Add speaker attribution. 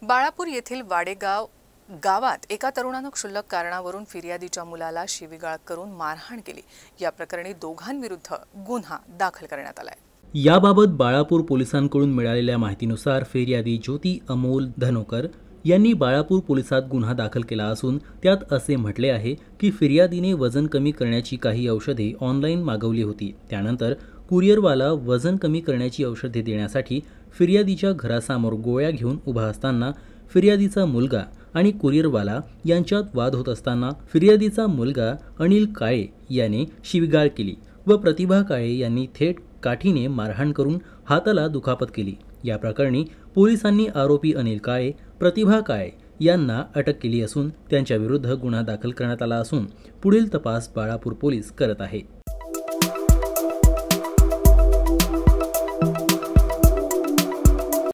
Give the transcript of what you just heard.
Speaker 1: बाळापूर येथील वाडेगाव गावात एका तरुणानं क्षुल्लक कारणावरून फिर्यादीच्या मुलाला शिवीगाळ करून मारहाण केली। या प्रकरणी दोघांविरुद्ध गुन्हा दाखल करण्यात आलाय।
Speaker 2: याबाबत बाळापूर पोलिसांकडून मिळालेल्या माहितीनुसार फिर्यादी ज्योती अमोल धनोकर यांनी बाळापूर पोलिसात गुन्हा दाखल केला असून त्यात असे म्हटले आहे की फिर्यादीने वजन कमी करण्याची काही औषधे ऑनलाईन मागवली होती। त्यानंतर कुरिअरवाला वजन कमी करण्याची औषधे देण्यासाठी फिर्यादीच्या घरासमोर गोळ्या घेऊन उभा असताना फिर्यादीचा मुलगा आणि कुरिअरवाला यांच्यात वाद होत असताना फिर्यादीचा मुलगा अनिल काळे याने शिवीगाळ केली व प्रतिभा काळे यांनी थेट काठीने मारहाण करून हाताला दुखापत केली। या प्रकरणी पोलिसांनी आरोपी अनिल काळे, प्रतिभा काळे यांना अटक केली असून त्यांच्या विरुद्ध गुन्हा दाखल करण्यात आला असून पुढील तपास बाळापूर पोलीस करत आहेत।